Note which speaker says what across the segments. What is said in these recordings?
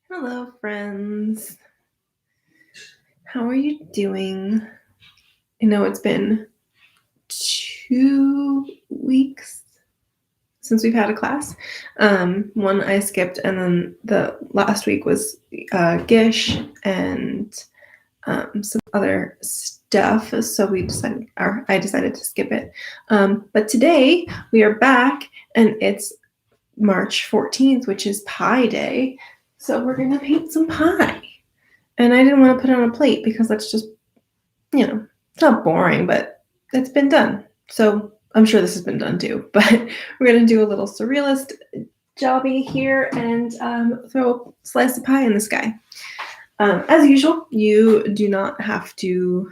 Speaker 1: Hello, friends. How are you doing? I know it's been 2 weeks since we've had a class. One I skipped, and then the last week was Gish and some other stuff. So I decided to skip it. But today we are back, and it's March 14th, which is Pie Day. So we're gonna paint some pie. And I didn't want to put it on a plate because that's just, it's not boring, but it's been done. So I'm sure this has been done too. But we're going to do a little surrealist jobby here and throw a slice of pie in the sky. As usual, you do not have to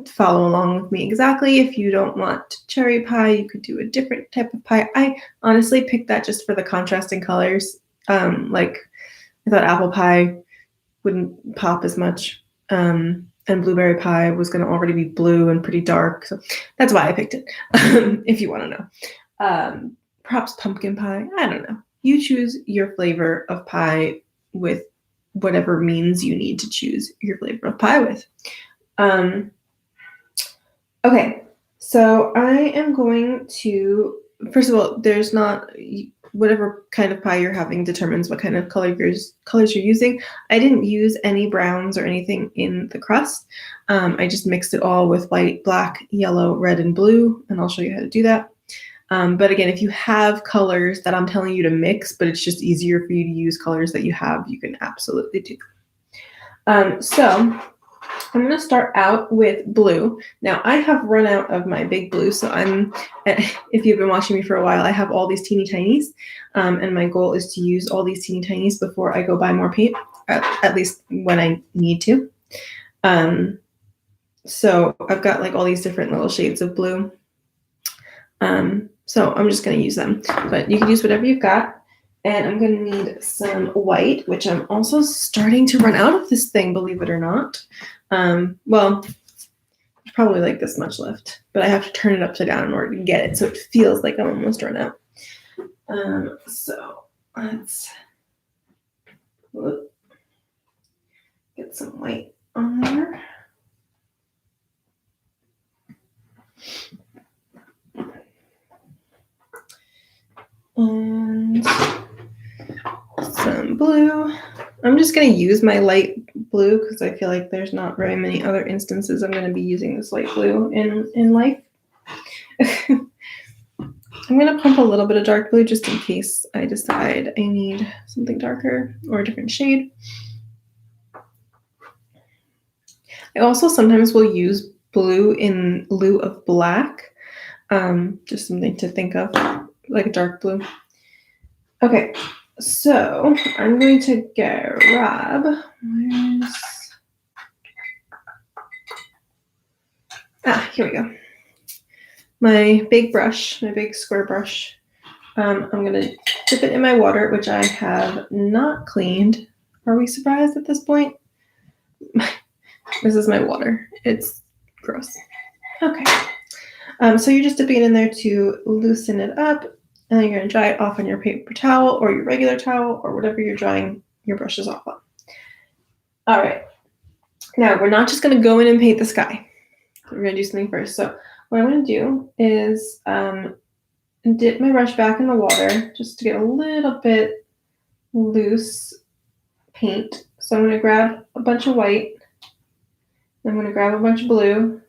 Speaker 1: follow along with me exactly. If you don't want cherry pie, you could do a different type of pie. I honestly picked that just for the contrasting colors. Like I thought apple pie wouldn't pop as much. And blueberry pie was going to already be blue and pretty dark. So that's why I picked it, if you want to know. Perhaps pumpkin pie. I don't know. You choose your flavor of pie with whatever means you need to choose your flavor of pie with. Okay, so I am going to, first of all, there's not, whatever kind of pie you're having determines what kind of colors you're using. I didn't use any browns or anything in the crust. I just mixed it all with white, black, yellow, red, and blue, and I'll show you how to do that. But again, if you have colors that I'm telling you to mix, but it's just easier for you to use colors that you have, you can absolutely do that. So I'm going to start out with blue. Now, I have run out of my big blue, so if you've been watching me for a while, I have all these teeny tinies, and my goal is to use all these teeny tinies before I go buy more paint, at least when I need to. So I've got like all these different little shades of blue. So I'm just going to use them, but you can use whatever you've got. And I'm going to need some white, which I'm also starting to run out of this thing, believe it or not. Well, there's probably like this much left, but I have to turn it upside down in order to get it, so it feels like I'm almost run out. So let's get some white on there. And some blue. I'm just going to use my light blue because I feel like there's not very many other instances I'm going to be using this light blue in life. I'm going to pump a little bit of dark blue just in case I decide I need something darker or a different shade. I also sometimes will use blue in lieu of black, just something to think of, like a dark blue. Okay, so I'm going to grab, here we go. My big brush, my big square brush. I'm going to dip it in my water, which I have not cleaned. Are we surprised at this point? This is my water. It's gross. Okay. So you're just dipping it in there to loosen it up, and then you're going to dry it off on your paper towel or your regular towel or whatever you're drying your brushes off on. All right. Now, we're not just going to go in and paint the sky. We're going to do something first. So what I'm going to do is dip my brush back in the water just to get a little bit loose paint. So I'm going to grab a bunch of white. I'm going to grab a bunch of blue,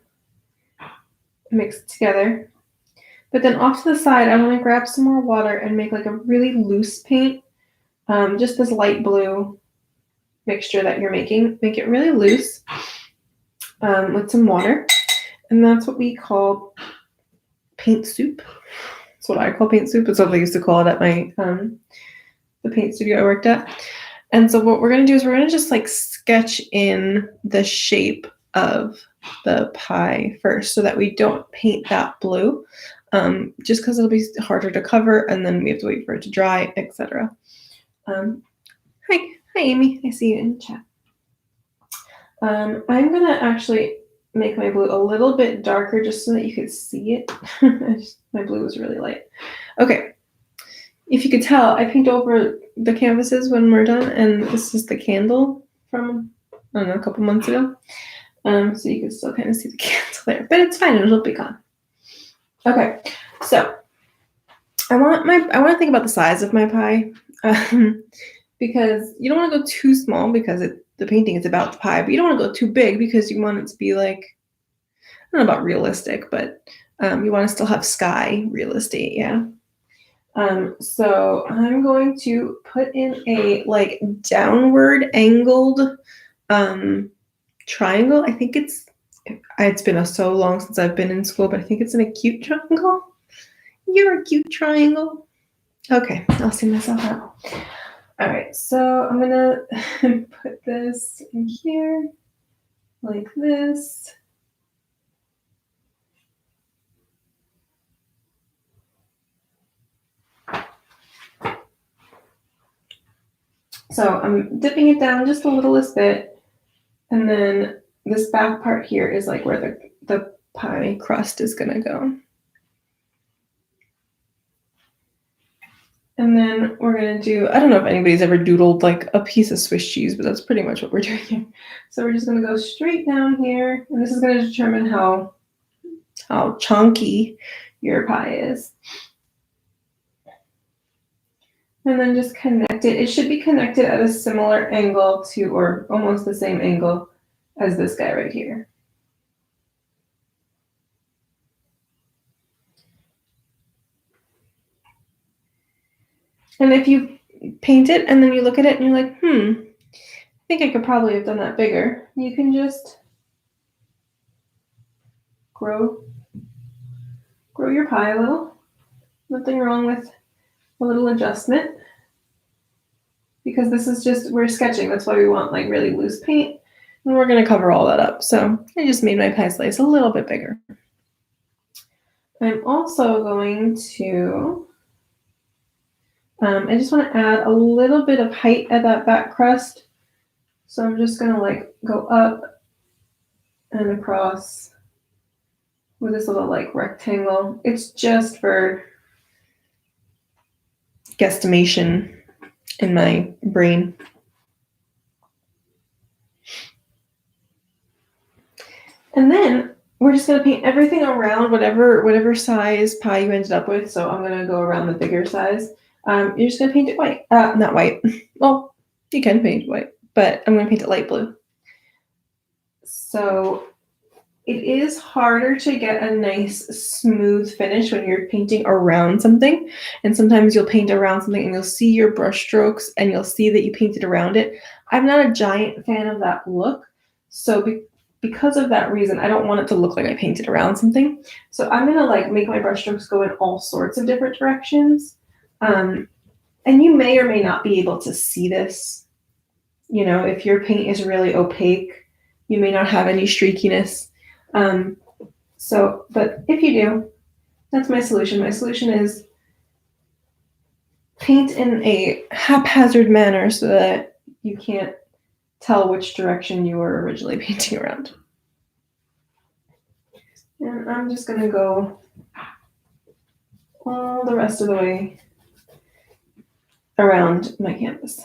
Speaker 1: mix it together. But then off to the side, I want to grab some more water and make like a really loose paint. Just this light blue mixture that you're making. Make it really loose with some water. And that's what we call paint soup. That's what I call paint soup. It's what they used to call it at my the paint studio I worked at. And so what we're going to do is we're going to just like sketch in the shape of the pie first so that we don't paint that blue, just because it'll be harder to cover and then we have to wait for it to dry, etc. Hi Amy, I see you in the chat. I'm going to actually make my blue a little bit darker just so that you could see it. My blue is really light. Okay, if you could tell, I paint over the canvases when we're done, and this is the candle from, I don't know, a couple months ago. So you can still kind of see the candle there, but it's fine, it'll be gone. Okay, so I want to think about the size of my pie, because you don't want to go too small because the painting is about the pie, but you don't want to go too big because you want it to be like, I don't know about realistic, but you want to still have sky real estate, yeah. So I'm going to put in a like downward angled triangle. I think it's been so long since I've been in school, but I think it's an acute triangle. You're a cute triangle. Okay, I'll see myself out. All right, so I'm gonna put this in here like this. So I'm dipping it down just a littlest bit, and then this back part here is like where the pie crust is gonna go. And then we're gonna do, I don't know if anybody's ever doodled like a piece of Swiss cheese, but that's pretty much what we're doing here. So we're just gonna go straight down here, and this is gonna determine how chunky your pie is. And then just connect it. It should be connected at a similar angle to, or almost the same angle as this guy right here. And if you paint it and then you look at it and you're like, I think I could probably have done that bigger, you can just grow your pie a little. Nothing wrong with a little adjustment, because this is just, we're sketching. That's why we want like really loose paint, and we're going to cover all that up. So I just made my pie slice a little bit bigger. I'm also going to, I just want to add a little bit of height at that back crust. So I'm just going to like go up and across with this little like rectangle. It's just for guesstimation in my brain. And then we're just going to paint everything around whatever size pie you ended up with. So I'm going to go around the bigger size. You're just going to paint it white. Not white. Well, you can paint white, but I'm going to paint it light blue. So it is harder to get a nice smooth finish when you're painting around something. And sometimes you'll paint around something and you'll see your brush strokes and you'll see that you painted around it. I'm not a giant fan of that look. So because of that reason, I don't want it to look like I painted around something. So I'm gonna like make my brush strokes go in all sorts of different directions. And you may or may not be able to see this. You know, if your paint is really opaque, you may not have any streakiness. But if you do, that's my solution. My solution is paint in a haphazard manner so that you can't tell which direction you were originally painting around. And I'm just going to go all the rest of the way around my canvas.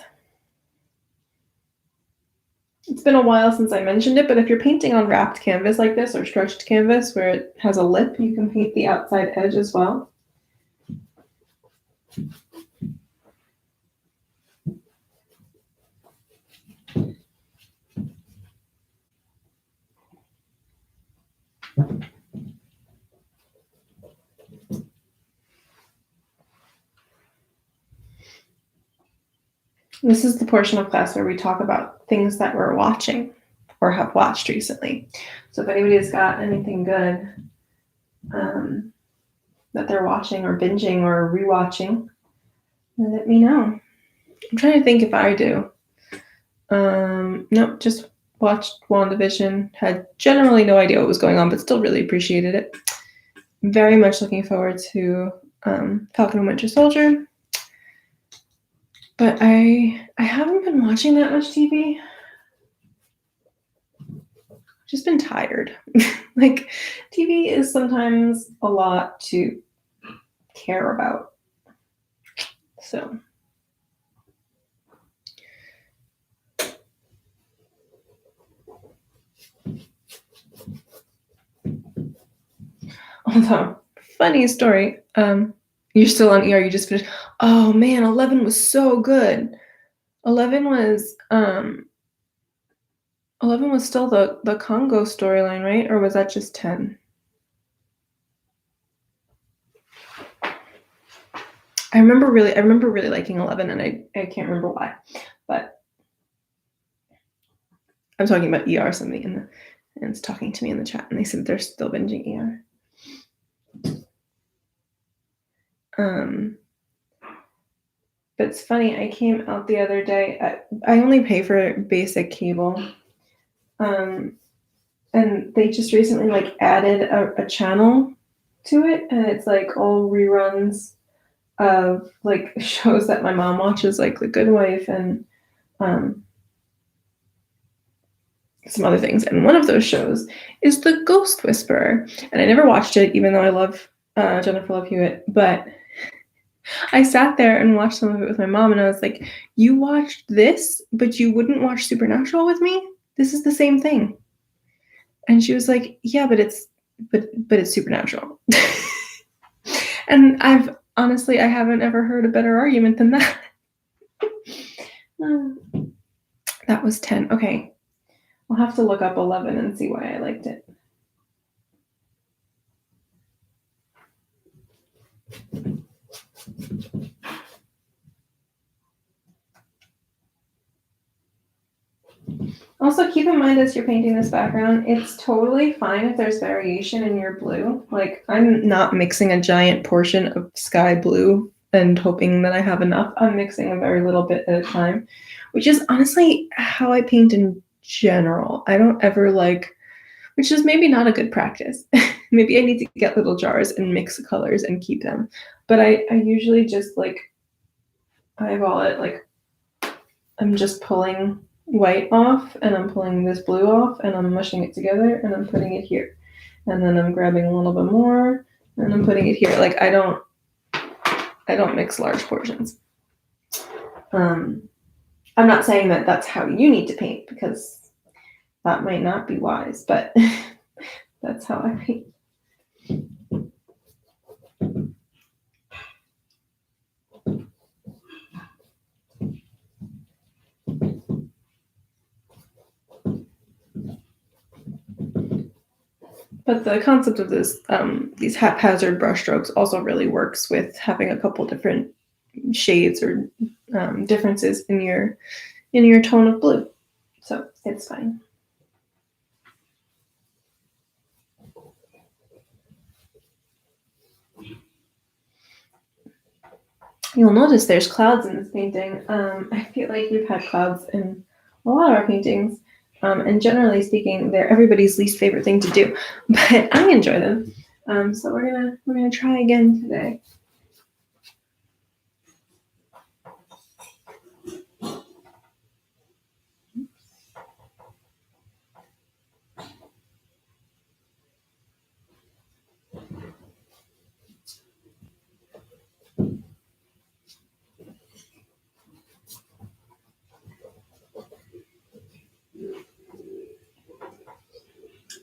Speaker 1: It's been a while since I mentioned it, but if you're painting on wrapped canvas like this or stretched canvas where it has a lip, you can paint the outside edge as well. This is the portion of class where we talk about things that we're watching or have watched recently. So if anybody has got anything good that they're watching or binging or rewatching, let me know. I'm trying to think if I do. Nope, just watched WandaVision. Had generally no idea what was going on, but still really appreciated it. Very much looking forward to Falcon and Winter Soldier. But I haven't been watching that much TV. I've just been tired. Like, TV is sometimes a lot to care about. So although, funny story. You're still on ER, you just finished. Oh man, 11 was so good. 11 was 11 was still the Congo storyline, right? Or was that just 10? I remember really liking 11, and I can't remember why. But I'm talking about ER. Somebody and it's talking to me in the chat, and they said they're still binging ER. But it's funny, I came out the other day. I only pay for basic cable. And they just recently like added a channel to it, and it's like all reruns of like shows that my mom watches, like The Good Wife and some other things. And one of those shows is The Ghost Whisperer. And I never watched it, even though I love Jennifer Love Hewitt. But I sat there and watched some of it with my mom, and I was like, "You watched this, but you wouldn't watch Supernatural with me? This is the same thing." And she was like, "Yeah, but it's Supernatural." And I haven't ever heard a better argument than that. That was 10. Okay. I'll have to look up 11 and see why I liked it. Also, keep in mind as you're painting this background, it's totally fine if there's variation in your blue. Like, I'm not mixing a giant portion of sky blue and hoping that I have enough. I'm mixing a very little bit at a time, which is honestly how I paint in general. I don't ever which is maybe not a good practice. Maybe I need to get little jars and mix the colors and keep them. But I usually just eyeball it. Like, I'm just pulling white off, and I'm pulling this blue off, and I'm mushing it together, and I'm putting it here. And then I'm grabbing a little bit more, and I'm putting it here. Like, I don't mix large portions. I'm not saying that that's how you need to paint, because that might not be wise, but that's how I paint. But the concept of these haphazard brushstrokes also really works with having a couple different shades or differences in your tone of blue. So it's fine. You'll notice there's clouds in this painting. I feel like we've had clouds in a lot of our paintings. And generally speaking, they're everybody's least favorite thing to do, but I enjoy them. So we're gonna try again today.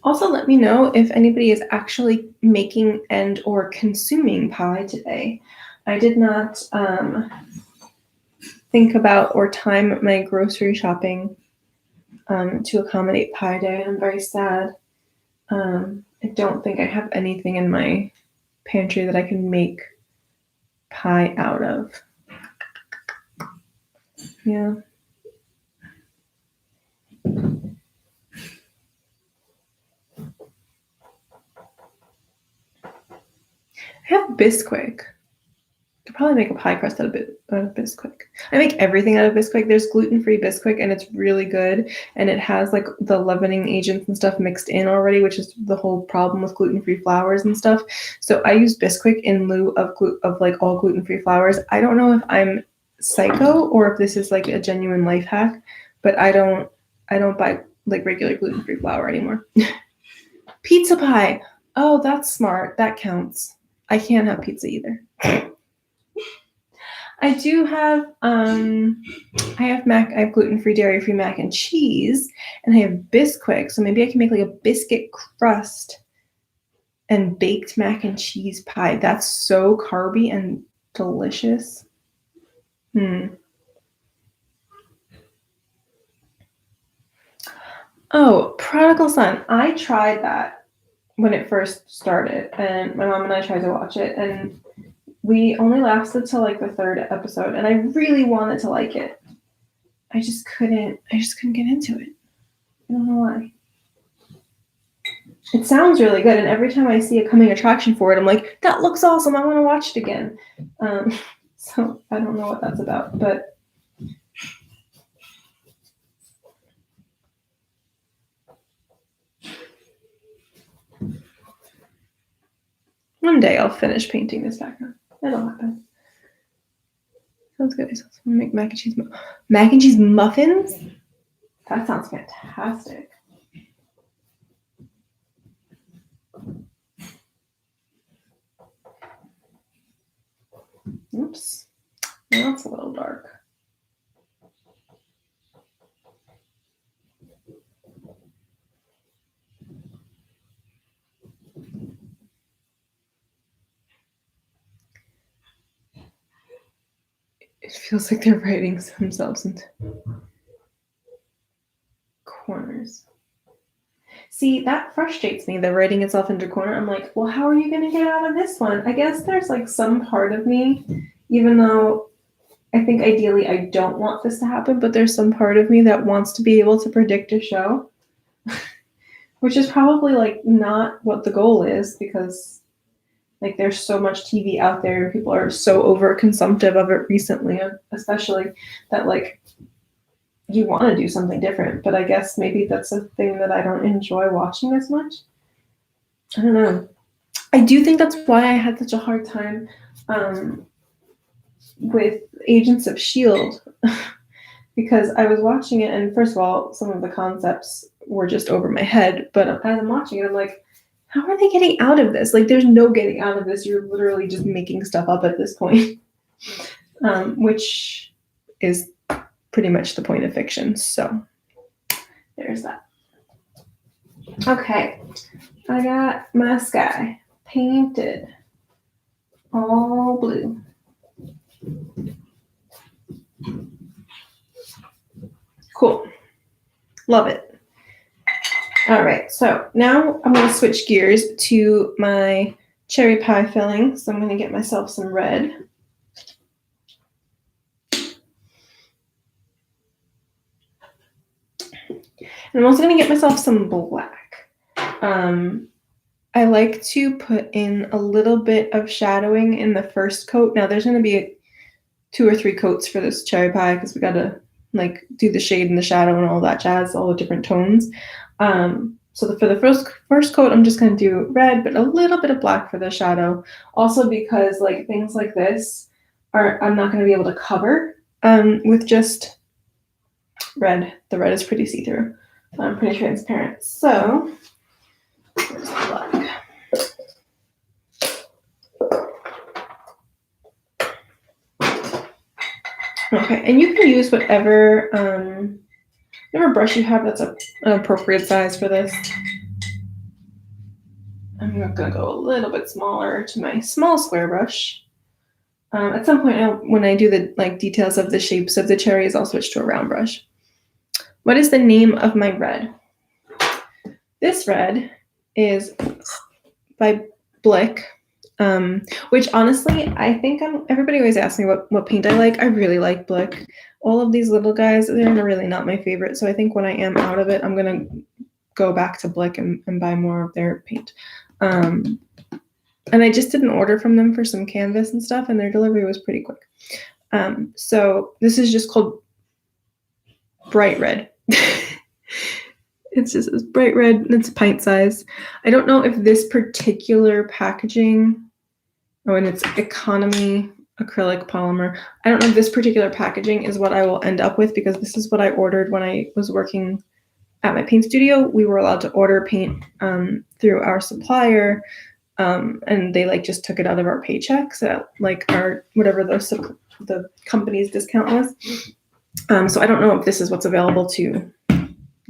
Speaker 1: Also, let me know if anybody is actually making and or consuming pie today. I did not think about or time my grocery shopping to accommodate Pie Day. I'm very sad. I don't think I have anything in my pantry that I can make pie out of. Yeah. I have Bisquick. Could probably make a pie crust out of Bisquick. I make everything out of Bisquick. There's gluten-free Bisquick, and it's really good. And it has like the leavening agents and stuff mixed in already, which is the whole problem with gluten-free flours and stuff. So I use Bisquick in lieu of like all gluten-free flours. I don't know if I'm psycho or if this is like a genuine life hack, but I don't buy like regular gluten-free flour anymore. Pizza pie. Oh, that's smart. That counts. I can't have pizza either. I do have I have gluten-free, dairy-free mac and cheese, and I have Bisquick, so maybe I can make like a biscuit crust and baked mac and cheese pie. That's so carby and delicious. Oh, Prodigal Son. I tried that when it first started, and my mom and I tried to watch it, and we only lasted till like the third episode, and I really wanted to like it. I just couldn't get into it. I don't know why. It sounds really good, and every time I see a coming attraction for it, I'm like, that looks awesome. I want to watch it again. So I don't know what that's about, but one day I'll finish painting this background. It'll happen. Sounds good. So I'm gonna make mac and cheese muffins. That sounds fantastic. Oops, that's a little dark. It feels like they're writing themselves into corners. See, that frustrates me, the writing itself into corner. I'm like, well, how are you going to get out of this one? I guess there's like some part of me, even though I think ideally I don't want this to happen, but there's some part of me that wants to be able to predict a show, which is probably like not what the goal is, because like there's so much TV out there and people are so over consumptive of it recently, especially that like you want to do something different, but I guess maybe that's a thing that I don't enjoy watching as much. I don't know. I do think that's why I had such a hard time with Agents of S.H.I.E.L.D. because I was watching it, and first of all, some of the concepts were just over my head, but as I'm watching it, I'm like, how are they getting out of this? Like, there's no getting out of this. You're literally just making stuff up at this point, which is pretty much the point of fiction. So there's that. Okay, I got my sky painted all blue. Cool. Love it. All right, so now I'm going to switch gears to my cherry pie filling. So I'm going to get myself some red. And I'm also going to get myself some black. I like to put in a little bit of shadowing in the first coat. Now there's going to be 2 or 3 coats for this cherry pie because we got to like do the shade and the shadow and all that jazz, all the different tones. So for the first coat, I'm just going to do red, but a little bit of black for the shadow. Also because like things like this I'm not going to be able to cover with just red. The red is pretty see-through. Pretty transparent. So where's the black? Okay, and you can use whatever brush you have that's an appropriate size for this. I'm gonna go a little bit smaller to my small square brush. At some point when I do the like details of the shapes of the cherries, I'll switch to a round brush. What is the name of my red? This red is by Blick. Which honestly, I think everybody always asks me what paint I like. I really like Blick. All of these little guys, they're really not my favorite. So I think when I am out of it, I'm going to go back to Blick and buy more of their paint. And I just did an order from them for some canvas and stuff, and their delivery was pretty quick. So this is just called Bright Red. It's just this bright red. It's pint size. I don't know if this particular packaging, and it's economy acrylic polymer. I don't know if this particular packaging is what I will end up with because this is what I ordered when I was working at my paint studio. We were allowed to order paint through our supplier and they like just took it out of our paychecks at like our whatever the company's discount was. So I don't know if this is what's available to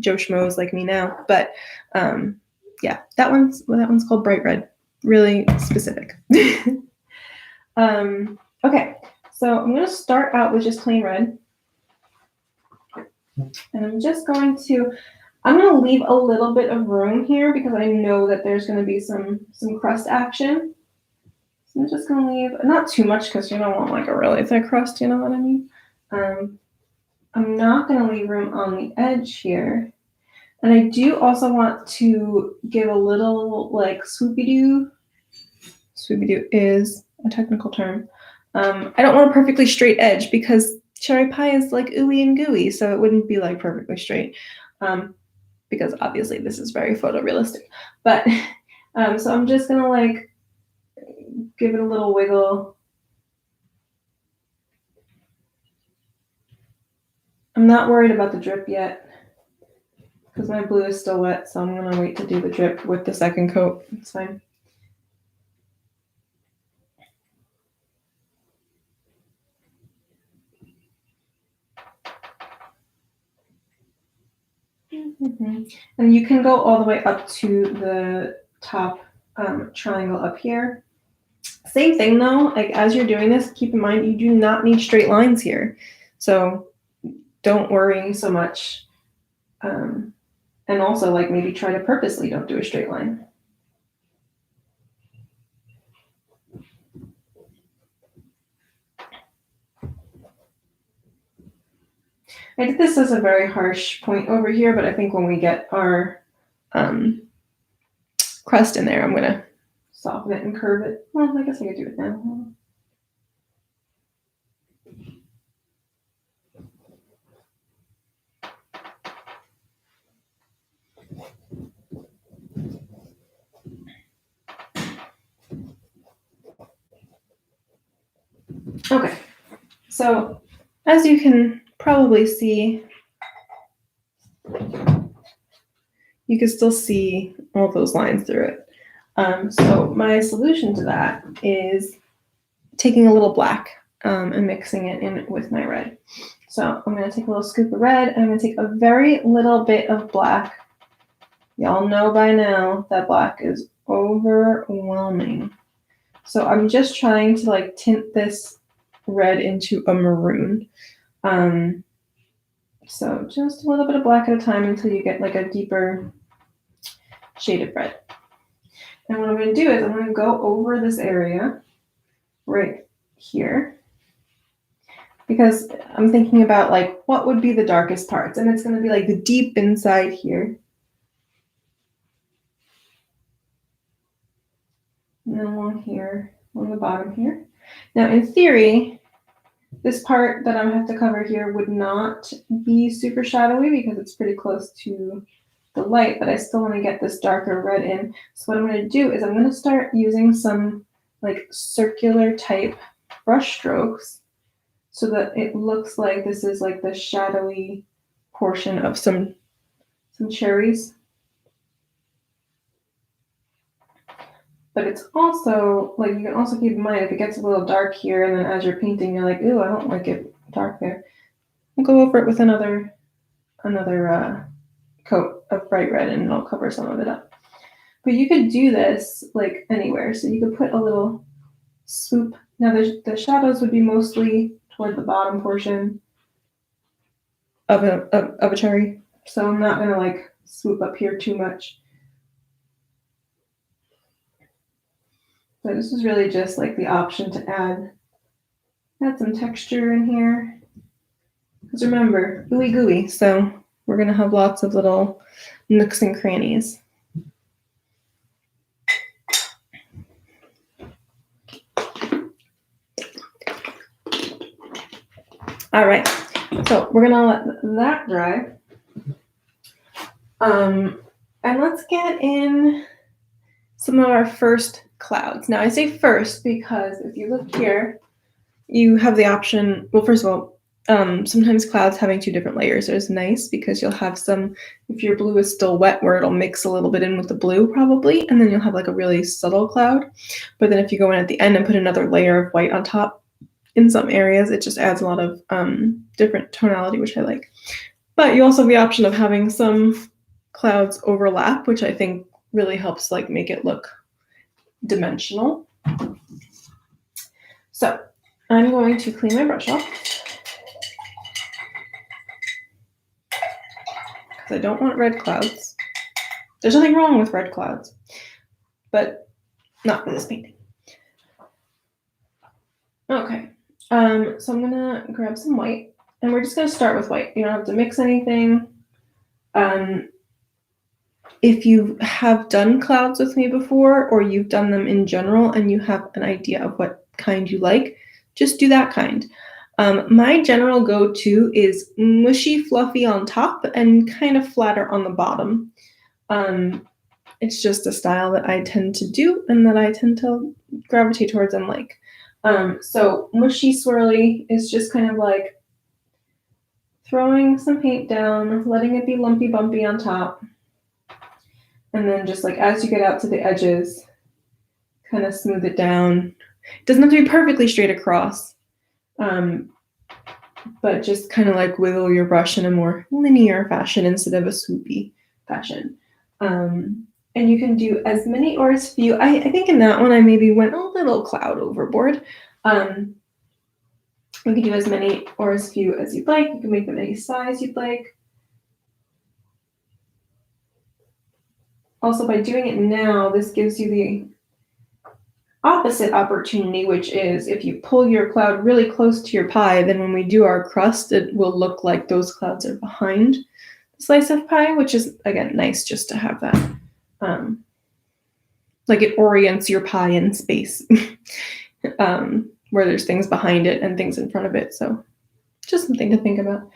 Speaker 1: Joe Schmoes like me now, but yeah, that one's called Bright Red. Really specific. Okay, so I'm going to start out with just plain red. And I'm going to leave a little bit of room here because I know that there's going to be some crust action. So I'm just going to leave, not too much because you don't want like a really thick crust, you know what I mean? I'm not going to leave room on the edge here. And I do also want to give a little like swoopy-doo. Swoopy-doo is a technical term. I don't want a perfectly straight edge because cherry pie is like ooey and gooey, so it wouldn't be like perfectly straight. Because obviously this is very photorealistic. But so I'm just gonna like give it a little wiggle. I'm not worried about the drip yet because my blue is still wet, so I'm gonna wait to do the drip with the second coat. It's fine. Mm-hmm. And you can go all the way up to the top triangle up here. Same thing though, like as you're doing this, keep in mind you do not need straight lines here. So don't worry so much. And also like maybe try to purposely don't do a straight line. I did this as a very harsh point over here, but I think when we get our crust in there, I'm gonna soften it and curve it. Well, I guess I could do it now. Okay, so as you can probably see, you can still see all those lines through it. So my solution to that is taking a little black and mixing it in with my red. So I'm going to take a little scoop of red and I'm going to take a very little bit of black. Y'all know by now that black is overwhelming. So I'm just trying to like tint this red into a maroon. So just a little bit of black at a time until you get like a deeper shade of red. And what I'm going to do is I'm going to go over this area right here because I'm thinking about like what would be the darkest parts, and it's going to be like the deep inside here. And then along here, on the bottom here. Now in theory, this part that I'm going to have to cover here would not be super shadowy because it's pretty close to the light, but I still want to get this darker red in. So what I'm going to do is I'm going to start using some like circular type brush strokes so that it looks like this is like the shadowy portion of some cherries. But it's also like you can also keep in mind if it gets a little dark here and then as you're painting you're like, ooh, I don't like it dark there. I'll go over it with another coat of bright red and it'll cover some of it up. But you could do this like anywhere. So you could put a little swoop. Now the shadows would be mostly toward the bottom portion of a cherry. So I'm not gonna like swoop up here too much. So this is really just like the option to add some texture in here. Because remember, ooey gooey, so we're gonna have lots of little nooks and crannies. All right, so we're gonna let that dry. And let's get in some of our first clouds. Now I say first because if you look here, you have the option, well, first of all, Sometimes clouds having two different layers is nice because you'll have some, if your blue is still wet, where it'll mix a little bit in with the blue probably, and then you'll have like a really subtle cloud. But then if you go in at the end and put another layer of white on top, in some areas, it just adds a lot of different tonality, which I like. But you also have the option of having some clouds overlap, which I think really helps like make it look dimensional. So I'm going to clean my brush off because I don't want red clouds. There's nothing wrong with red clouds, but not for this painting. Okay, so I'm gonna grab some white, and we're just gonna start with white. You don't have to mix anything. If you have done clouds with me before, or you've done them in general and you have an idea of what kind you like, just do that kind. My general go-to is mushy, fluffy on top and kind of flatter on the bottom. It's just a style that I tend to do and that I tend to gravitate towards and like. So mushy swirly is just kind of like throwing some paint down, letting it be lumpy bumpy on top. And then just like as you get out to the edges, kind of smooth it down. It doesn't have to be perfectly straight across, but just kind of like wiggle your brush in a more linear fashion instead of a swoopy fashion. And you can do as many or as few. I think in that one I maybe went a little cloud overboard. You can do as many or as few as you'd like. You can make them any size you'd like. Also, by doing it now, this gives you the opposite opportunity, which is if you pull your cloud really close to your pie, then when we do our crust, it will look like those clouds are behind the slice of pie, which is, again, nice just to have that. Like it orients your pie in space where there's things behind it and things in front of it. So just something to think about.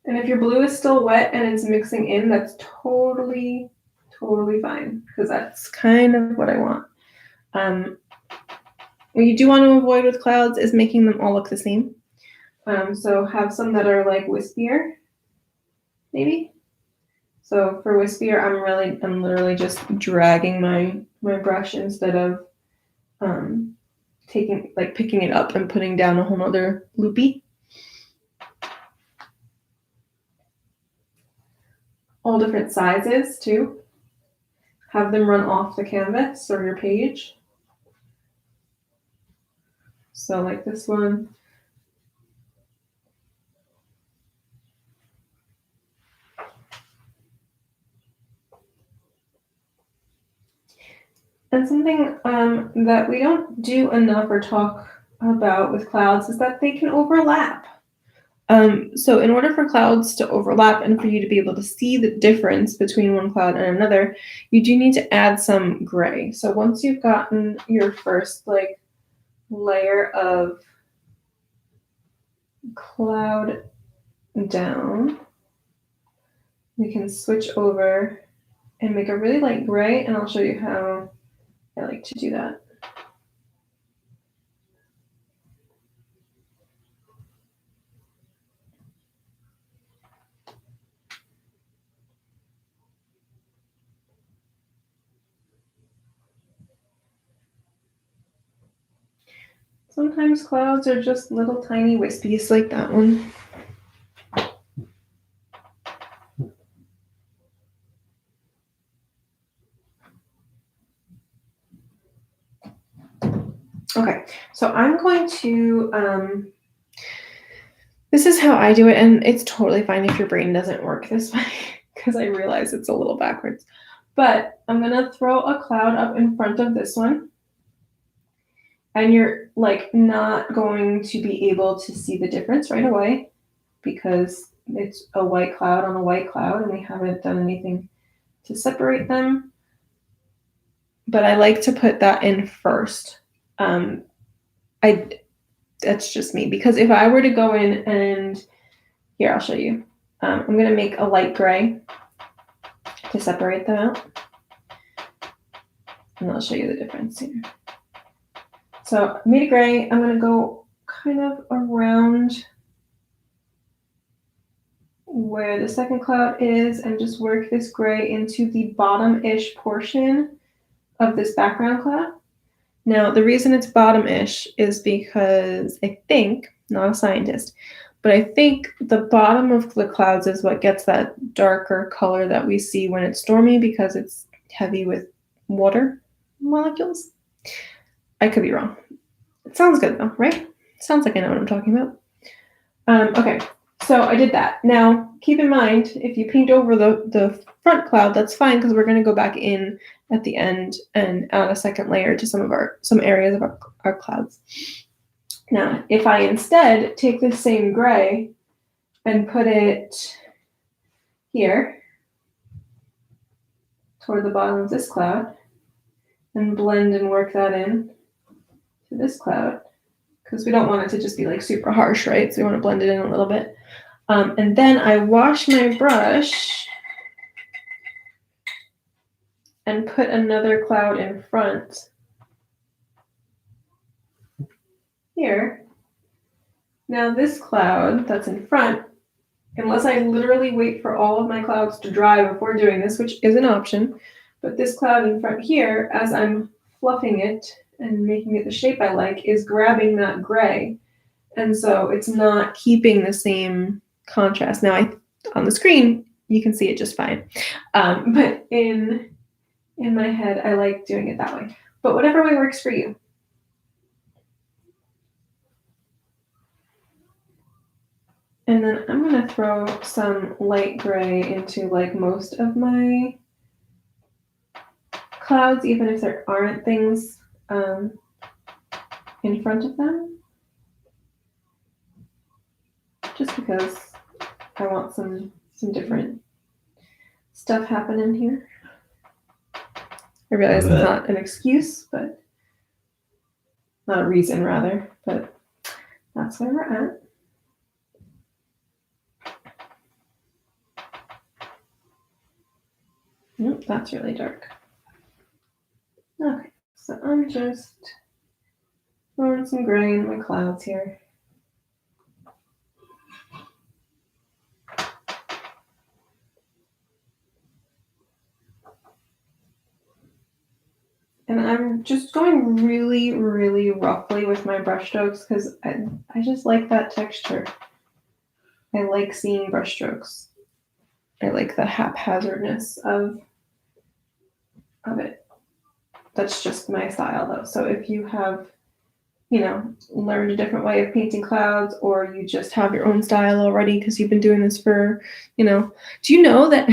Speaker 1: And if your blue is still wet and it's mixing in, that's totally fine, because that's kind of what I want. What you do want to avoid with clouds is making them all look the same. So have some that are like wispier, maybe. So for wispier, I'm literally just dragging my brush instead of picking it up and putting down a whole nother loopy. All different sizes too. Have them run off the canvas or your page. So like this one. And something that we don't do enough or talk about with clouds is that they can overlap. So in order for clouds to overlap and for you to be able to see the difference between one cloud and another, you do need to add some gray. So once you've gotten your first like layer of cloud down, we can switch over and make a really light gray, and I'll show you how I like to do that. Sometimes clouds are just little tiny wispies like that one. Okay, so I'm going to, this is how I do it, and it's totally fine if your brain doesn't work this way, because I realize it's a little backwards. But I'm gonna throw a cloud up in front of this one, and you're like not going to be able to see the difference right away because it's a white cloud on a white cloud, and we haven't done anything to separate them. But I like to put that in first. That's just me, because if I were to go in and here, I'll show you. I'm going to make a light gray to separate them out. And I'll show you the difference here. So I made a gray. I'm going to go kind of around where the second cloud is and just work this gray into the bottom-ish portion of this background cloud. Now, the reason it's bottom-ish is because I think, not a scientist, but I think the bottom of the clouds is what gets that darker color that we see when it's stormy because it's heavy with water molecules. I could be wrong. It sounds good though, right? Sounds like I know what I'm talking about. Okay, so I did that. Now, keep in mind, if you paint over the front cloud, that's fine because we're going to go back in at the end and add a second layer to some areas of our clouds. Now, if I instead take this same gray and put it here toward the bottom of this cloud and blend and work that in to this cloud, because we don't want it to just be like super harsh, right? So we want to blend it in a little bit. And then I wash my brush and put another cloud in front here. Now this cloud that's in front, unless I literally wait for all of my clouds to dry before doing this, which is an option, but this cloud in front here, as I'm fluffing it and making it the shape I like, is grabbing that gray. And so it's not keeping the same contrast. Now, on the screen, you can see it just fine. But in my head, I like doing it that way. But whatever way works for you. And then I'm going to throw some light gray into like most of my clouds, even if there aren't things in front of them. Just because I want some different stuff happening here. I realize it's not an excuse, but not a reason rather, but that's where we're at. Nope, that's really dark. Okay, so I'm just throwing some gray in my clouds here. And I'm just going really, really roughly with my brush strokes because I just like that texture. I like seeing brush strokes. I like the haphazardness of it. That's just my style though. So if you have, learned a different way of painting clouds, or you just have your own style already because you've been doing this for, do you know that,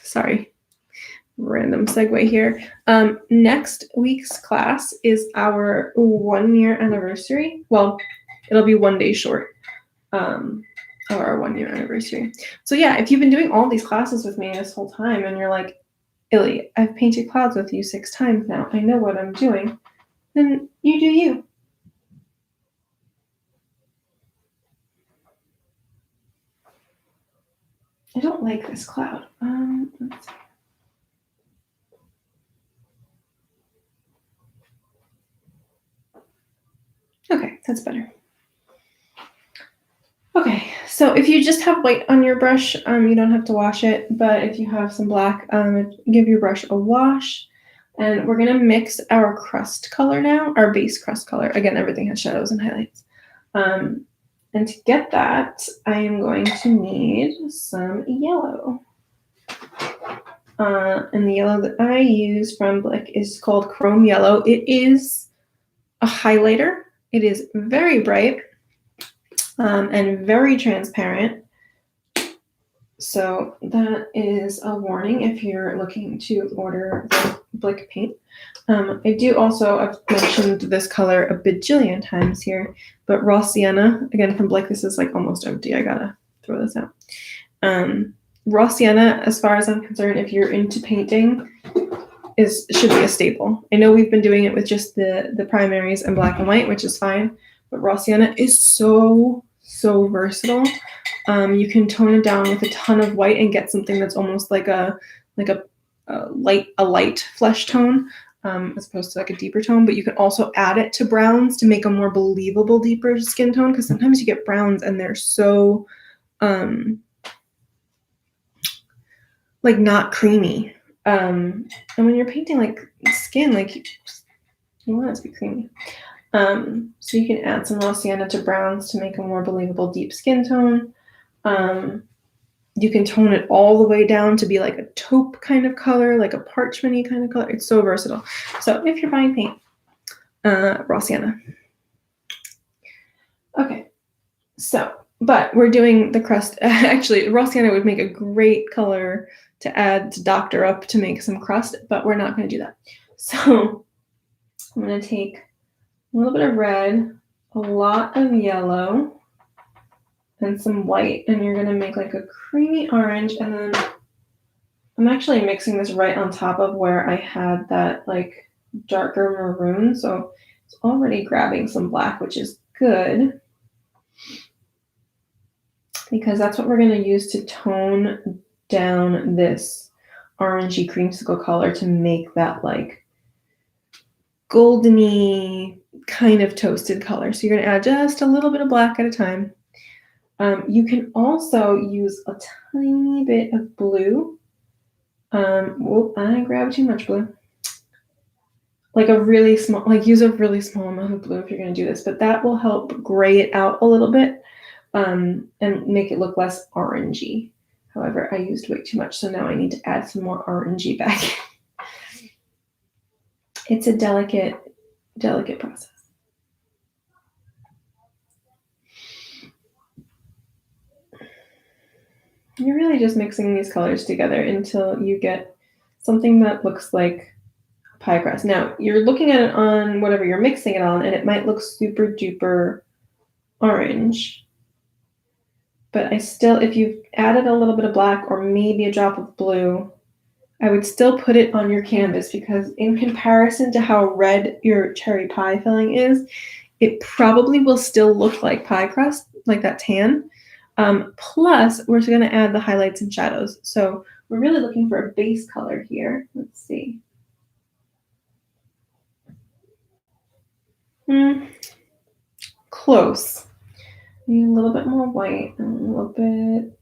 Speaker 1: sorry, random segue here. Next week's class is our 1 year anniversary. Well, it'll be 1 day short of our 1 year anniversary. So yeah, if you've been doing all these classes with me this whole time and you're like, Illy, I've painted clouds with you 6 times now, I know what I'm doing, then you do you. I don't like this cloud. Let's see. Okay, that's better. Okay, so if you just have white on your brush, you don't have to wash it, but if you have some black, give your brush a wash. And we're gonna mix our crust color now, our base crust color. Again, everything has shadows and highlights. And to get that, I am going to need some yellow. And the yellow that I use from Blick is called Chrome Yellow. It is a highlighter. It is very bright and very transparent. So that is a warning if you're looking to order Blick paint. I do also, I've mentioned this color a bajillion times here, but Raw Sienna, again from Blick, this is like almost empty. I gotta throw this out. Raw Sienna, as far as I'm concerned, if you're into painting, should be a staple. I know we've been doing it with just the primaries and black and white, which is fine, but Raw Sienna is so versatile. You can tone it down with a ton of white and get something that's almost like a light flesh tone. as opposed to like a deeper tone, but you can also add it to browns to make a more believable, deeper skin tone, because sometimes you get browns and they're so like not creamy. And when you're painting like skin, like you want it to be creamy. So you can add some raw sienna to browns to make a more believable deep skin tone. You can tone it all the way down to be like a taupe kind of color, like a parchment-y kind of color. It's so versatile. So if you're buying paint, raw sienna. Okay, so, but we're doing the crust. Actually, raw sienna would make a great color to add to doctor up to make some crust, but we're not going to do that. So I'm going to take a little bit of red, a lot of yellow, and some white, and you're going to make like a creamy orange, and then I'm actually mixing this right on top of where I had that like darker maroon, so it's already grabbing some black, which is good because that's what we're going to use to tone down this orangey creamsicle color to make that like goldeny kind of toasted color. So you're going to add just a little bit of black at a time. You can also use a tiny bit of blue. Whoop, I grabbed too much blue. Like a really small, like use a really small amount of blue if you're going to do this, but that will help gray it out a little bit and make it look less orangey. However, I used way too much, so now I need to add some more orangey back. It's a delicate process. You're really just mixing these colors together until you get something that looks like pie crust. Now, you're looking at it on whatever you're mixing it on, and it might look super duper orange. But if you've added a little bit of black or maybe a drop of blue, I would still put it on your canvas because in comparison to how red your cherry pie filling is, it probably will still look like pie crust, like that tan. Plus, we're going to add the highlights and shadows. So we're really looking for a base color here. Let's see. Close. Maybe a little bit more white and a little bit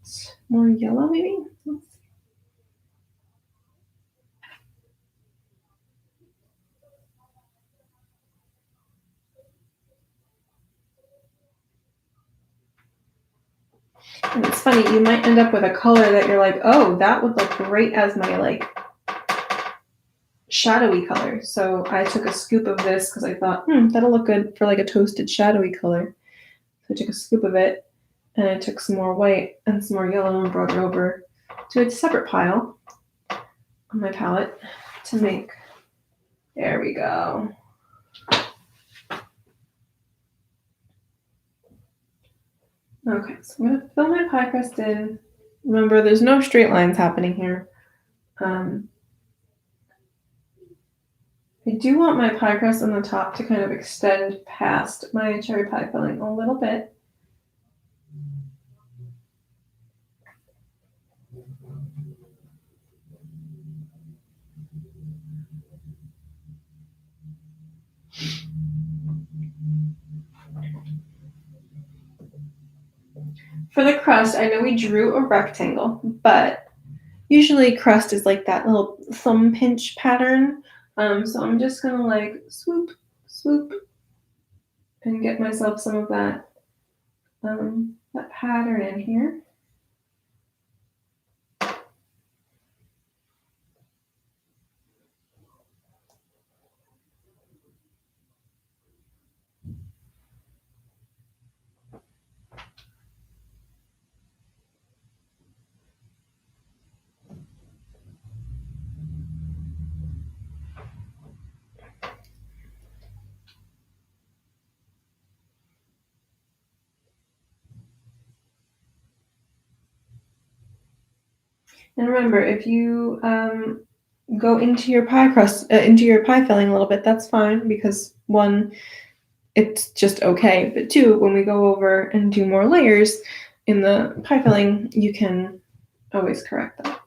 Speaker 1: more yellow, maybe. Let's see. And it's funny, you might end up with a color that you're like, oh, that would look great as my like shadowy color. So I took a scoop of this because I thought, that'll look good for like a toasted shadowy color. So I took a scoop of it and I took some more white and some more yellow and brought it over to a separate pile on my palette to make. There we go. Okay, so I'm going to fill my pie crust in. Remember, there's no straight lines happening here. I do want my pie crust on the top to kind of extend past my cherry pie filling a little bit. For the crust, I know we drew a rectangle, but usually crust is like that little thumb pinch pattern. So I'm just gonna like swoop, swoop, and get myself some of that pattern in here. And remember, if you go into your pie crust, into your pie filling a little bit, that's fine because one, it's just okay. But two, when we go over and do more layers in the pie filling, you can always correct that.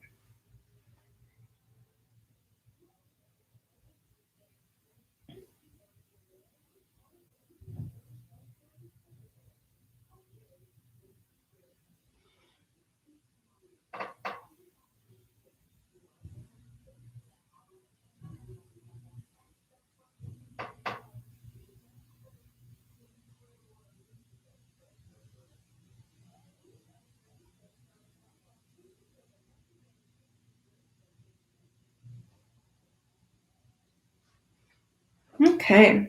Speaker 1: Okay.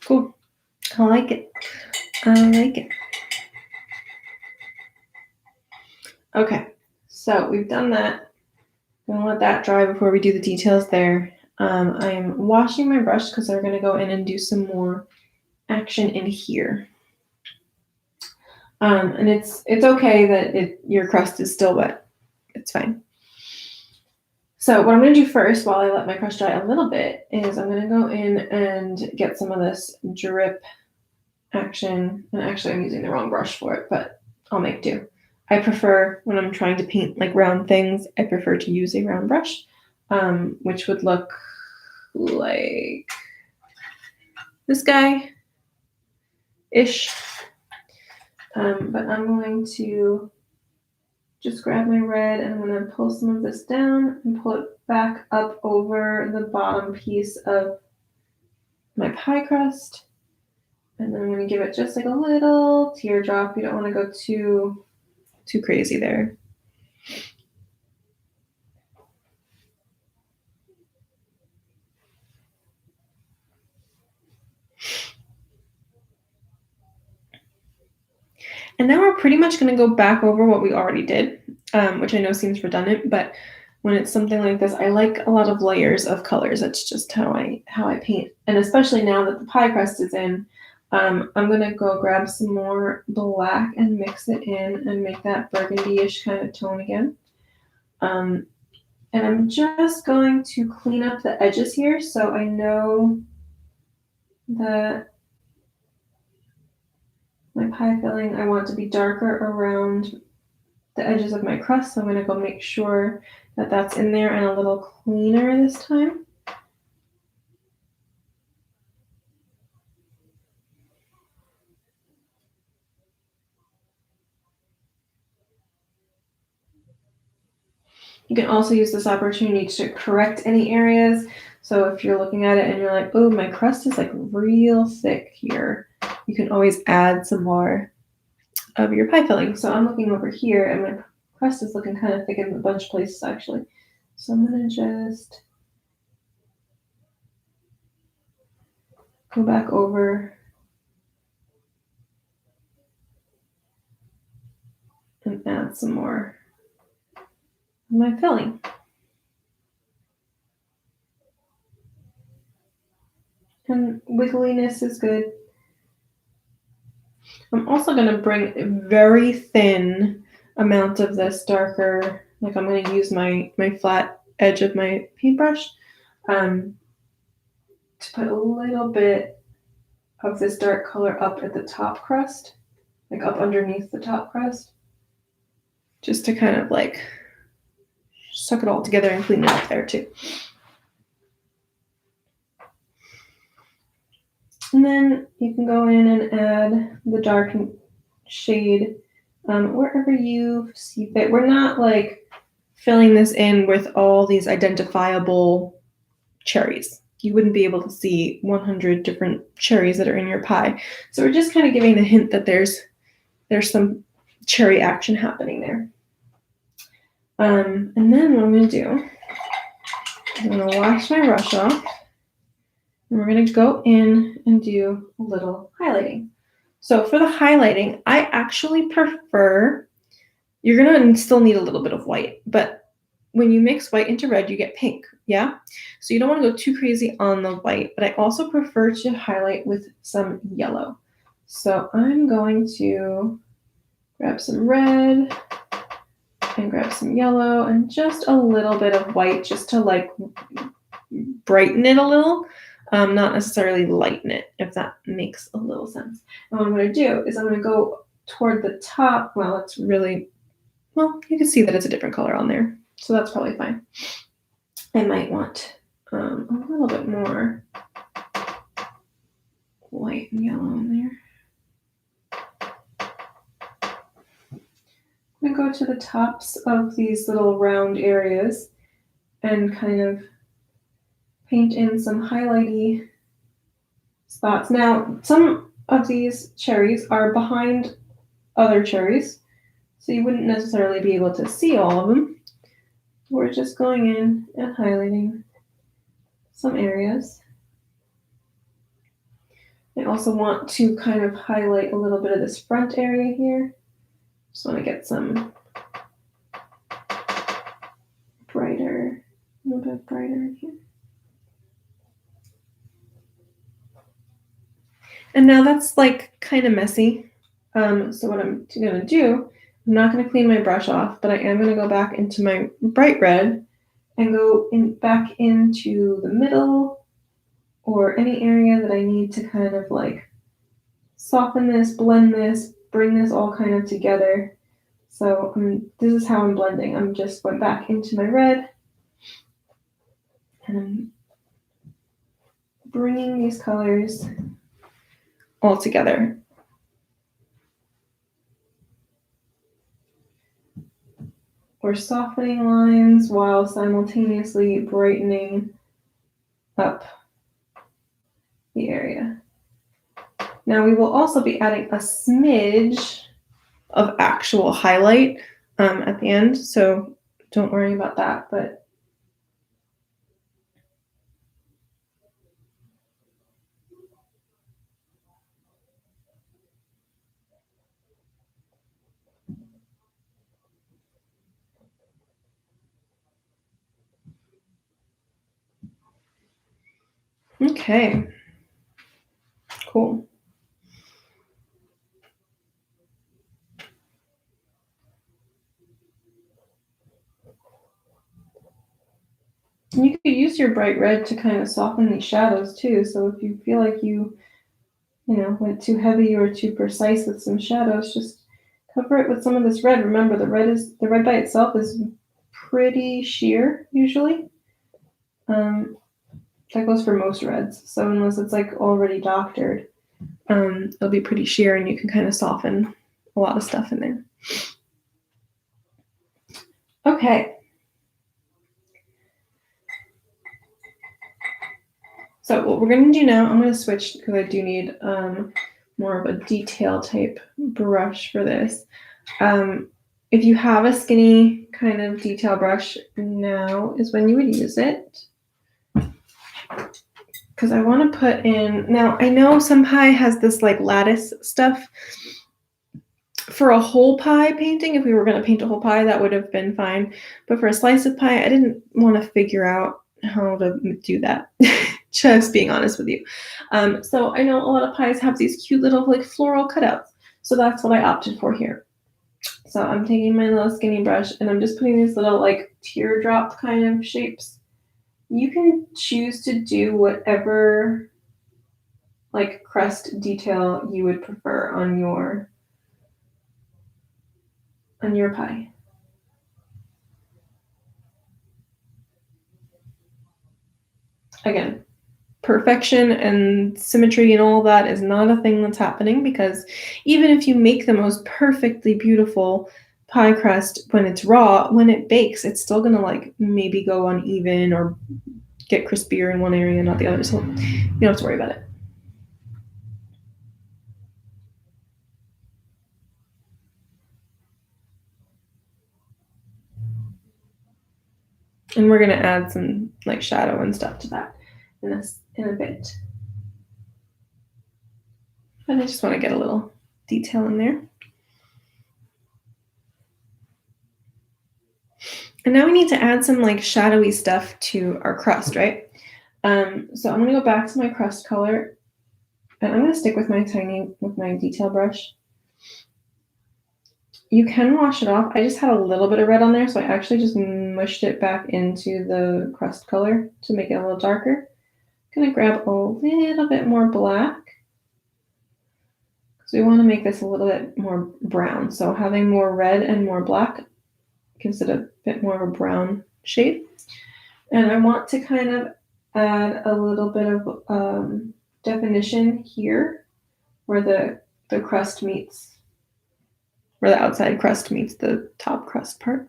Speaker 1: Cool. I like it. Okay, so we've done that. I'm gonna let that dry before we do the details there. I am washing my brush because we're gonna go in and do some more action in here. And it's okay that your crust is still wet. It's fine. So what I'm going to do first, while I let my crust dry a little bit, is I'm going to go in and get some of this drip action. And actually, I'm using the wrong brush for it, but I'll make do. I prefer, when I'm trying to paint like round things, I prefer to use a round brush, which would look like this guy-ish. But I'm going to just grab my red and I'm going to pull some of this down and pull it back up over the bottom piece of my pie crust. And then I'm going to give it just like a little teardrop. You don't want to go too crazy there. And now we're pretty much going to go back over what we already did, which I know seems redundant, but when it's something like this, I like a lot of layers of colors. That's just how I paint. And especially now that the pie crust is in, I'm going to go grab some more black and mix it in and make that burgundy-ish kind of tone again. And I'm just going to clean up the edges here so I know that my pie filling, I want to be darker around the edges of my crust. So I'm going to go make sure that that's in there and a little cleaner this time. You can also use this opportunity to correct any areas. So if you're looking at it and you're like, oh, my crust is like real thick here, you can always add some more of your pie filling. So I'm looking over here and my crust is looking kind of thick in a bunch of places actually. So I'm going to just go back over and add some more of my filling. And wiggliness is good. I'm also going to bring a very thin amount of this darker, like I'm going to use my flat edge of my paintbrush to put a little bit of this dark color up at the top crust, like up underneath the top crust, just to kind of like suck it all together and clean it up there too. And then you can go in and add the dark shade wherever you see fit. We're not like filling this in with all these identifiable cherries. You wouldn't be able to see 100 different cherries that are in your pie. So we're just kind of giving the hint that there's some cherry action happening there. And then what I'm going to do is I'm going to wash my brush off. And we're going to go in and do a little highlighting. So for the highlighting, I actually prefer, you're going to still need a little bit of white, but when you mix white into red, you get pink, yeah? So you don't want to go too crazy on the white, but I also prefer to highlight with some yellow. So I'm going to grab some red and grab some yellow and just a little bit of white just to like brighten it a little. Not necessarily lighten it, if that makes a little sense. And what I'm going to do is I'm going to go toward the top. Well, it's really, well, you can see that it's a different color on there. So that's probably fine. I might want a little bit more white and yellow in there. I'm I'm going to go to the tops of these little round areas and kind of paint in some highlighty spots. Now, some of these cherries are behind other cherries, so you wouldn't necessarily be able to see all of them. We're just going in and highlighting some areas. I also want to kind of highlight a little bit of this front area here. Just want to get some brighter, a little bit brighter here. And now that's like kind of messy. So what I'm gonna do, I'm not gonna clean my brush off, but I am gonna go back into my bright red and go back into the middle or any area that I need to kind of like soften this, blend this, bring this all kind of together. So this is how I'm blending. I'm just going back into my red and I'm bringing these colors all together. We're softening lines while simultaneously brightening up the area. Now we will also be adding a smidge of actual highlight at the end, so don't worry about that, but okay, cool. You could use your bright red to kind of soften these shadows too. So if you feel like you went too heavy or too precise with some shadows, just cover it with some of this red. Remember, the red by itself is pretty sheer usually. That goes for most reds. So unless it's like already doctored, it'll be pretty sheer, and you can kind of soften a lot of stuff in there. Okay. So what we're going to do now, I'm going to switch because I do need more of a detail type brush for this. If you have a skinny kind of detail brush, now is when you would use it. Because I want to put in, now I know some pie has this like lattice stuff. For a whole pie painting, if we were going to paint a whole pie, that would have been fine. But for a slice of pie, I didn't want to figure out how to do that. Just being honest with you. So I know a lot of pies have these cute little like floral cutouts. So that's what I opted for here. So I'm taking my little skinny brush and I'm just putting these little like teardrop kind of shapes. You can choose to do whatever like crust detail you would prefer on your pie. Again, perfection and symmetry and all that is not a thing that's happening, because even if you make the most perfectly beautiful pie crust when it's raw, when it bakes, it's still gonna like maybe go uneven or get crispier in one area and not the other. So you don't have to worry about it. And we're gonna add some like shadow and stuff to that in a bit. But I just want to get a little detail in there. And now we need to add some like shadowy stuff to our crust, right? So I'm gonna go back to my crust color, and I'm gonna stick with my detail brush. You can wash it off. I just had a little bit of red on there, so I actually just mushed it back into the crust color to make it a little darker. I'm gonna grab a little bit more black, because we want to make this a little bit more brown. So having more red and more black gives it a bit more of a brown shade. And I want to kind of add a little bit of definition here where the crust meets where the outside crust meets the top crust part.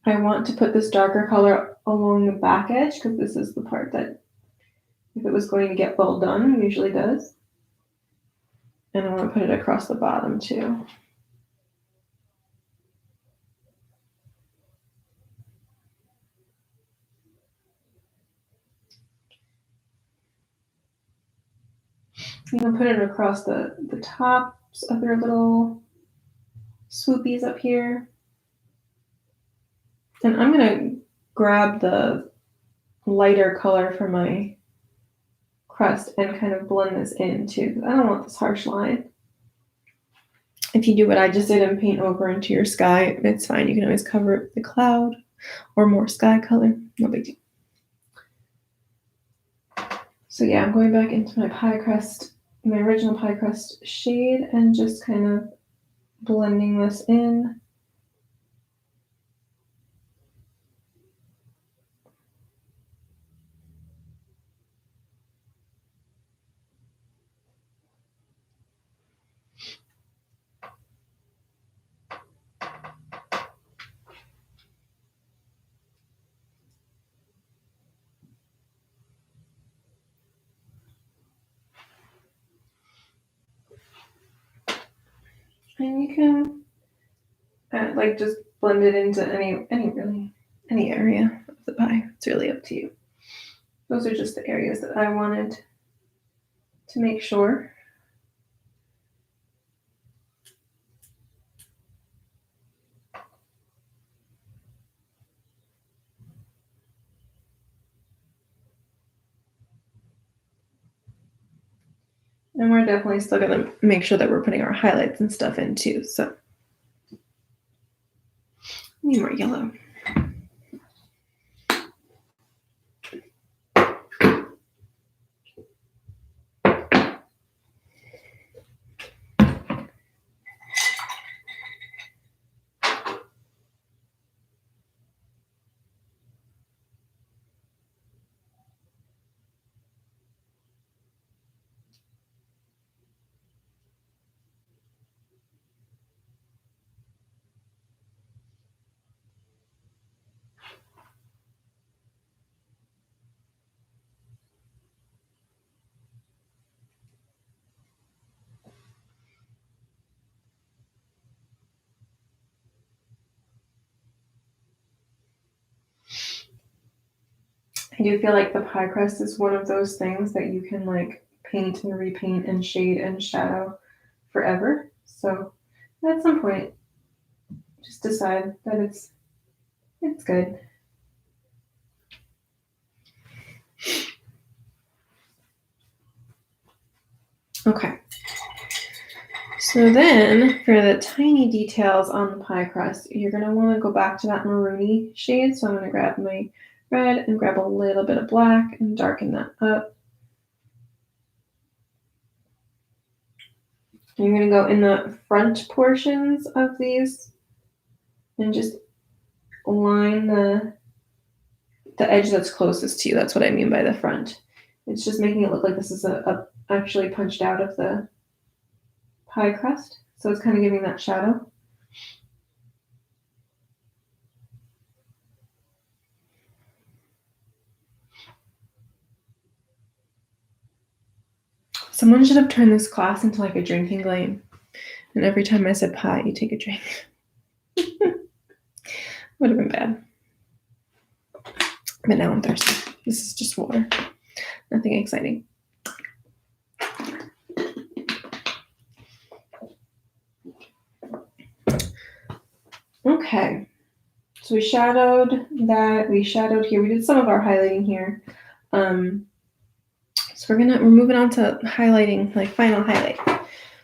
Speaker 1: I want to put this darker color along the back edge because this is the part that, if it was going to get well done, usually does. And I want to put it across the bottom too. You can put it across the tops of your little swoopies up here. And I'm gonna grab the lighter color for my crust and kind of blend this in too, because I don't want this harsh line. If you do what I just did and paint over into your sky, it's fine. You can always cover the cloud or more sky color, no big deal. So yeah, I'm going back into my pie crust, my original pie crust shade, and just kind of blending this in. And you can like just blend it into any area of the pie. It's really up to you. Those are just the areas that I wanted to make sure. And we're definitely still going to make sure that we're putting our highlights and stuff in too. So need more yellow. I do feel like the pie crust is one of those things that you can like paint and repaint and shade and shadow forever. So at some point, just decide that it's good. Okay. So then for the tiny details on the pie crust, you're going to want to go back to that maroony shade. So I'm going to grab my red and grab a little bit of black and darken that up. You're going to go in the front portions of these and just line the edge that's closest to you. That's what I mean by the front. It's just making it look like this is actually punched out of the pie crust. So it's kind of giving that shadow. Someone should have turned this class into like a drinking game. And every time I said pie, you take a drink. Would have been bad. But now I'm thirsty. This is just water. Nothing exciting. Okay. So we shadowed that. We shadowed here. We did some of our highlighting here. So we're moving on to highlighting, like final highlight.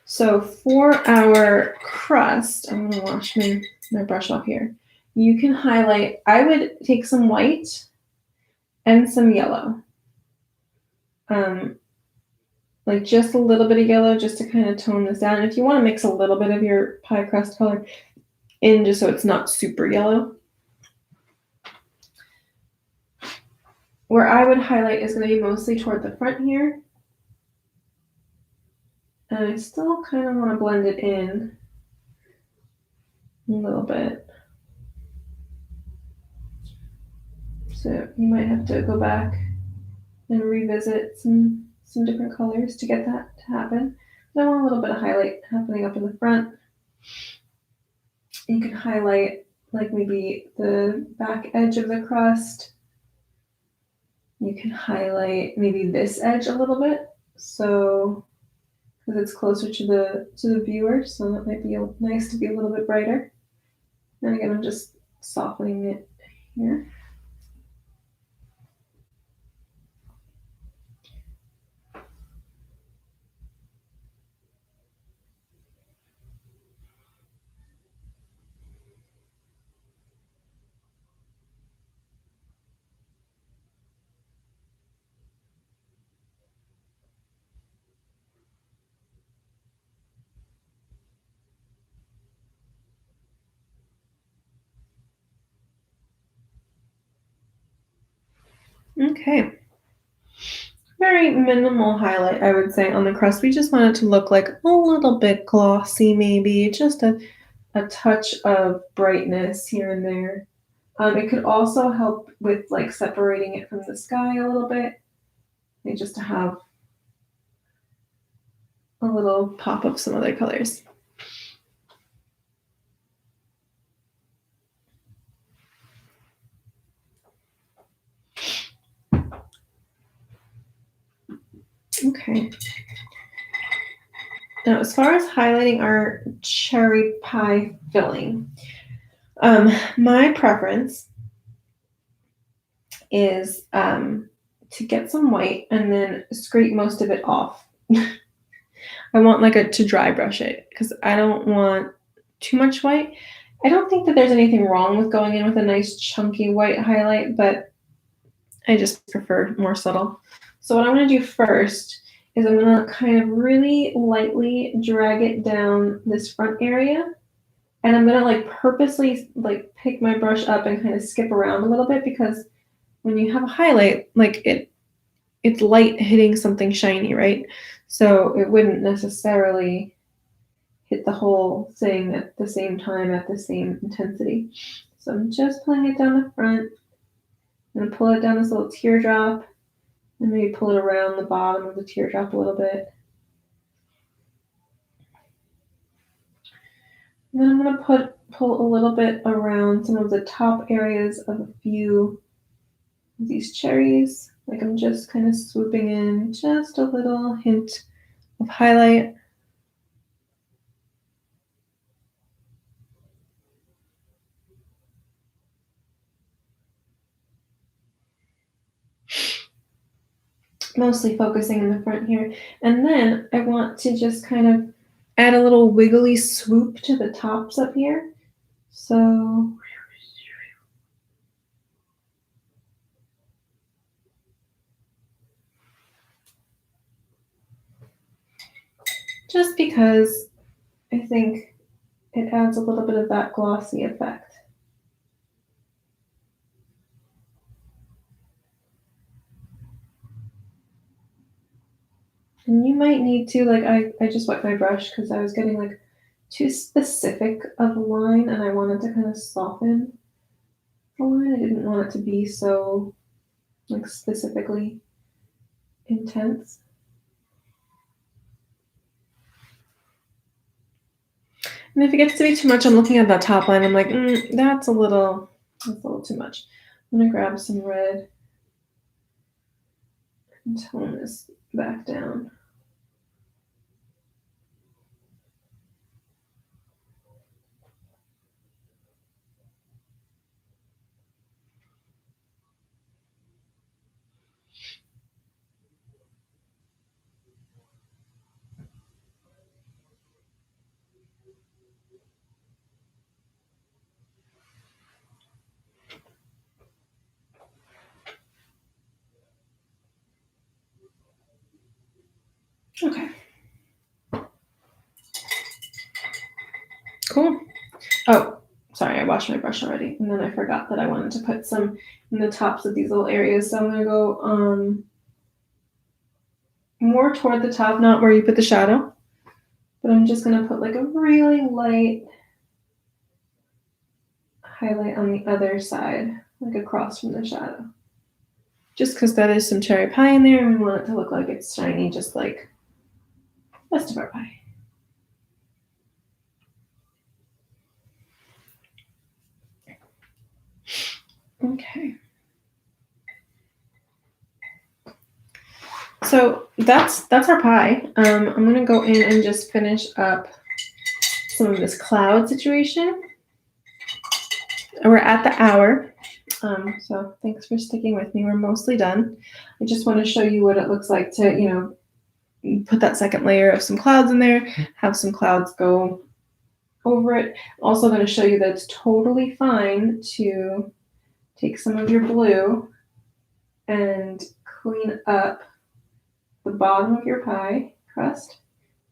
Speaker 1: So for our crust, I'm gonna wash my brush off here. You can highlight, I would take some white and some yellow. Like just a little bit of yellow just to kind of tone this down. And if you want to mix a little bit of your pie crust color in just so it's not super yellow. Where I would highlight is going to be mostly toward the front here. And I still kind of want to blend it in a little bit. So you might have to go back and revisit some different colors to get that to happen. But I want a little bit of highlight happening up in the front. You can highlight like maybe the back edge of the crust. You can highlight maybe this edge a little bit, so because it's closer to the viewer, so that might be nice to be a little bit brighter. And again, I'm just softening it here. Okay. Very minimal highlight, I would say, on the crust. We just want it to look like a little bit glossy, maybe just a touch of brightness here and there. It could also help with like separating it from the sky a little bit, just to have a little pop of some other colors. Okay. Now, as far as highlighting our cherry pie filling, my preference is to get some white and then scrape most of it off. I want to dry brush it because I don't want too much white. I don't think that there's anything wrong with going in with a nice chunky white highlight, but I just prefer more subtle. So what I'm going to do first is I'm going to kind of really lightly drag it down this front area. And I'm going to purposely pick my brush up and kind of skip around a little bit, because when you have a highlight, it's light hitting something shiny, right? So it wouldn't necessarily hit the whole thing at the same time at the same intensity. So I'm just pulling it down the front. I'm going to pull it down this little teardrop and maybe pull it around the bottom of the teardrop a little bit. And then I'm going to pull a little bit around some of the top areas of a few of these cherries. I'm just kind of swooping in just a little hint of highlight. Mostly focusing in the front here. And then I want to just kind of add a little wiggly swoop to the tops up here. So just because I think it adds a little bit of that glossy effect. And you might need to, I just wet my brush because I was getting too specific of a line and I wanted to kind of soften the line. I didn't want it to be so specifically intense. And if it gets to be too much, I'm looking at that top line. I'm like, that's a little too much. I'm gonna grab some red and tone this back down. Okay. Cool. Oh, sorry, I washed my brush already, and then I forgot that I wanted to put some in the tops of these little areas. So I'm gonna go more toward the top, not where you put the shadow. But I'm just going to put like a really light highlight on the other side, like across from the shadow. Just because that is some cherry pie in there, and we want it to look like it's shiny, just like the rest of our pie. Okay. So that's our pie. I'm gonna go in and just finish up some of this cloud situation. We're at the hour, so thanks for sticking with me. We're mostly done. I just want to show you what it looks like to, put that second layer of some clouds in there, have some clouds go over it. I'm also going to show you that it's totally fine to take some of your blue and clean up the bottom of your pie crust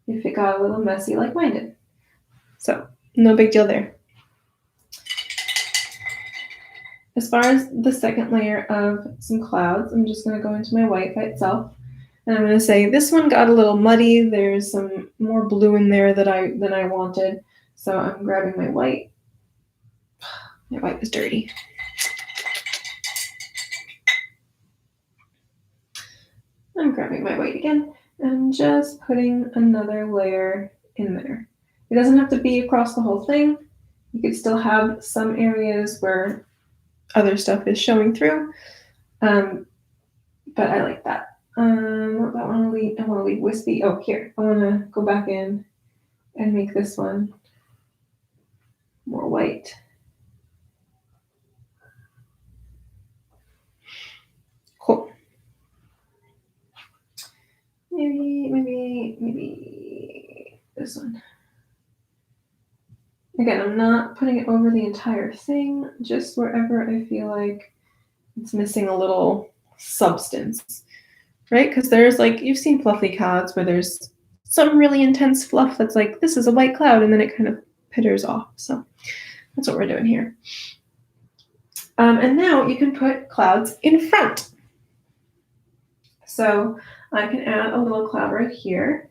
Speaker 1: if it got a little messy like mine did. So no big deal there. As far as the second layer of some clouds, I'm just going to go into my white by itself. And I'm going to say this one got a little muddy. There's some more blue in there than I wanted. So I'm grabbing my white. My white was dirty. I'm grabbing my white again and just putting another layer in there. It doesn't have to be across the whole thing. You could still have some areas where other stuff is showing through. But I like that. I want to leave wispy. Oh, here. I want to go back in and make this one more white. Cool. Maybe this one. Again, I'm not putting it over the entire thing, just wherever I feel like it's missing a little substance, right? Because there's you've seen fluffy clouds where there's some really intense fluff that's like, this is a white cloud, and then it kind of pitters off. So that's what we're doing here. And now you can put clouds in front. So I can add a little cloud right here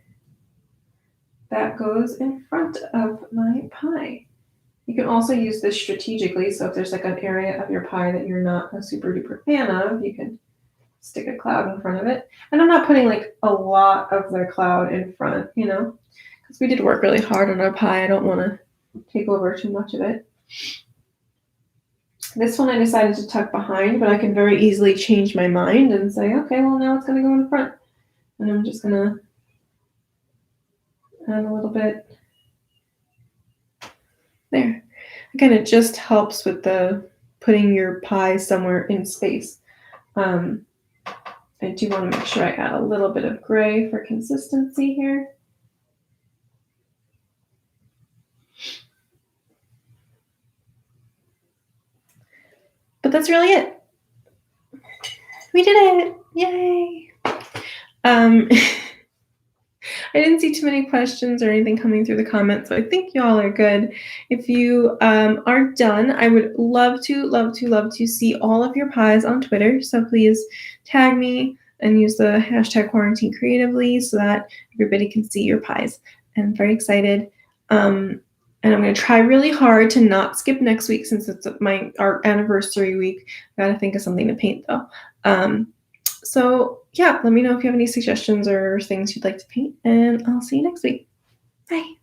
Speaker 1: that goes in front of my pie. You can also use this strategically. So if there's an area of your pie that you're not a super duper fan of, you can stick a cloud in front of it. And I'm not putting a lot of the cloud in front, because we did work really hard on our pie. I don't want to take over too much of it. This one I decided to tuck behind, but I can very easily change my mind and say, okay, well, now it's going to go in front. And I'm just going to add a little bit there. Again, it just helps with the putting your pie somewhere in space. I do want to make sure I add a little bit of gray for consistency here. But that's really it. We did it! Yay! I didn't see too many questions or anything coming through the comments, so I think y'all are good. If you are done, I would love to see all of your pies on Twitter. So please tag me and use the hashtag quarantine creatively so that everybody can see your pies. I'm very excited. And I'm going to try really hard to not skip next week since it's our anniversary week. I gotta think of something to paint though. So yeah, let me know if you have any suggestions or things you'd like to paint, and I'll see you next week. Bye.